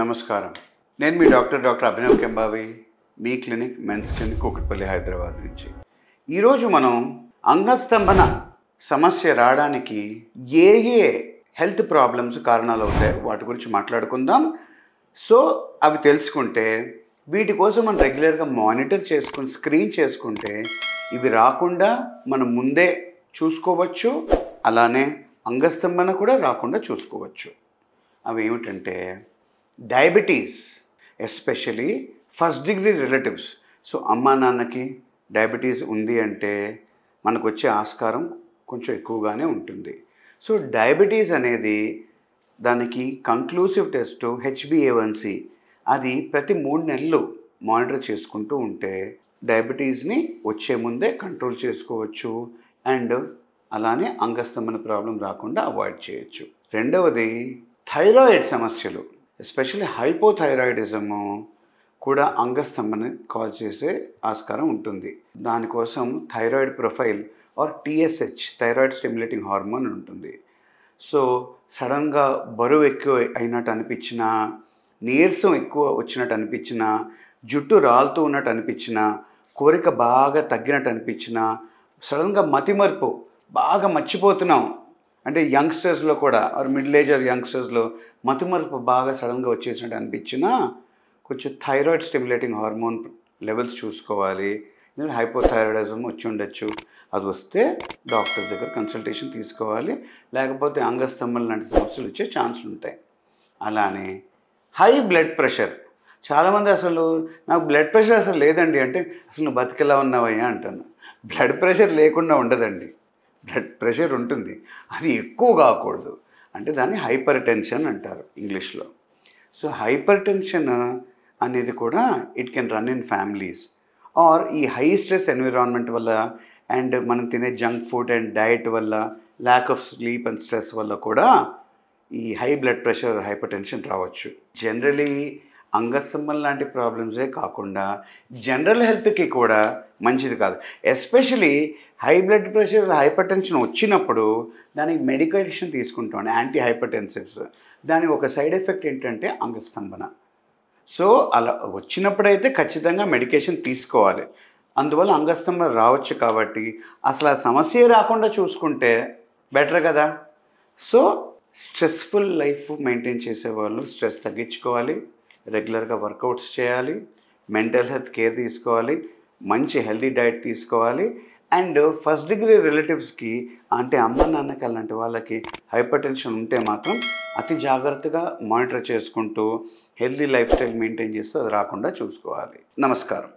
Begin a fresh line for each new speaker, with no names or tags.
నమస్కారం. నేను మీ డాక్టర్ అభినవ్ కెంబావి, మీ clinic men's clinic Kukatpally Hyderabad నుంచి. ఈరోజు మనం అంగస్తంభన సమస్య రావడానికి ఏ ఏ హెల్త్ ప్రాబ్లమ్స్ కారణాలు అవుతాయి వాటి గురించి మాట్లాడుకుందాం. సో అవి తెలుసుకుంటే వీటి కోసం మనం రెగ్యులర్గా మానిటర్ చేసుకుని స్క్రీన్ చేసుకుంటే ఇవి రాకుండా మనం ముందే చూసుకోవచ్చు. అలానే అంగస్తంభన కూడా రాకుండా చూసుకోవచ్చు. అవి ఏమిటంటే diabetes, especially first degree relatives. So అమ్మా నాన్నకి డయాబెటీస్ ఉంది అంటే మనకు వచ్చే ఆస్కారం కొంచెం ఎక్కువగానే ఉంటుంది. సో డయాబెటీస్ అనేది దానికి కంక్లూసివ్ టెస్ట్ HbA1c, అది ప్రతి 3 నెలలు మానిటర్ చేసుకుంటూ ఉంటే డయాబెటీస్ని వచ్చే ముందే కంట్రోల్ చేసుకోవచ్చు అండ్ అలానే అంగస్తంభన ప్రాబ్లం రాకుండా అవాయిడ్ చేయొచ్చు. రెండవది థైరాయిడ్ సమస్యలు, ఎస్పెషల్లీ హైపోథైరాయిడిజము కూడా అంగస్తంభన కాజ్ చేసే ఆస్కారం ఉంటుంది. దానికోసం thyroid profile are TSH, thyroid stimulating hormone ఉంటుంది. సో సడన్గా బరువు ఎక్కువ అయినట్టు అనిపించినా, నీరసం ఎక్కువ వచ్చినట్టు అనిపించినా, జుట్టు రాలుతూ ఉన్నట్టు అనిపించినా, కోరిక బాగా తగ్గినట్టు అనిపించినా, సడన్గా మతిమరుపు బాగా మర్చిపోతున్నాం అంటే యంగ్స్టర్స్లో కూడా ఆర్ మిడిల్ ఏజ్ ఆర్ యంగ్స్టర్స్లో మతిమరుపు బాగా సడన్గా వచ్చేసినట్టు అనిపించినా కొంచెం థైరాయిడ్ స్టిమ్యులేటింగ్ హార్మోన్ లెవెల్స్ చూసుకోవాలి. ఎందుకంటే హైపోథైరాయిడిజం వచ్చి ఉండొచ్చు. అది వస్తే డాక్టర్ దగ్గర కన్సల్టేషన్ తీసుకోవాలి, లేకపోతే అంగస్తంభన లాంటి సమస్యలు వచ్చే ఛాన్సులు ఉంటాయి. అలానే హై బ్లడ్ ప్రెషర్. చాలామంది అసలు నాకు బ్లడ్ ప్రెషర్ అసలు లేదండి అంటే అసలు నువ్వు బతికెలా ఉన్నావయ్యా అంటాను. బ్లడ్ ప్రెషర్ లేకుండా ఉండదండి, బ్లడ్ ప్రెషర్ ఉంటుంది. అది ఎక్కువ కాకూడదు, అంటే దాన్ని హైపర్ టెన్షన్ అంటారు ఇంగ్లీష్లో. సో హైపర్ టెన్షన్ అనేది కూడా it can run in families or ఈ హై స్ట్రెస్ ఎన్విరాన్మెంట్ వల్ల అండ్ మనం తినే జంక్ ఫుడ్ అండ్ డైట్ వల్ల, lack of sleep and stress వల్ల కూడా ఈ high blood pressure, hypertension రావచ్చు. జనరలీ అంగస్తంభన లాంటి ప్రాబ్లమ్సే కాకుండా జనరల్ హెల్త్కి కూడా మంచిది కాదు. Especially high blood pressure, hypertension వచ్చినప్పుడు దానికి మెడికేషన్ తీసుకుంటాం, యాంటీ హైపర్టెన్సివ్స్. దాని ఒక సైడ్ ఎఫెక్ట్ ఏంటంటే అంగస్తంభన. సో అలా వచ్చినప్పుడైతే ఖచ్చితంగా మెడికేషన్ తీసుకోవాలి. అందువల్ల అంగస్తంభన రావచ్చు. కాబట్టి అసలు ఆ సమస్య రాకుండా చూసుకుంటే బెటర్ కదా. సో స్ట్రెస్ఫుల్ లైఫ్ మెయింటైన్ చేసేవాళ్ళు స్ట్రెస్ తగ్గించుకోవాలి, రెగ్యులర్గా వర్కౌట్స్ చేయాలి, మెంటల్ హెల్త్ కేర్ తీసుకోవాలి, మంచి హెల్తీ డైట్ తీసుకోవాలి. అండ్ ఫస్ట్ డిగ్రీ రిలేటివ్స్కి అంటే అమ్మ నాన్నకి అలాంటి వాళ్ళకి హైపర్ టెన్షన్ ఉంటే మాత్రం అతి జాగ్రత్తగా మానిటర్ చేసుకుంటూ హెల్తీ లైఫ్ స్టైల్ మెయింటైన్ చేస్తూ అది రాకుండా చూసుకోవాలి. నమస్కారం.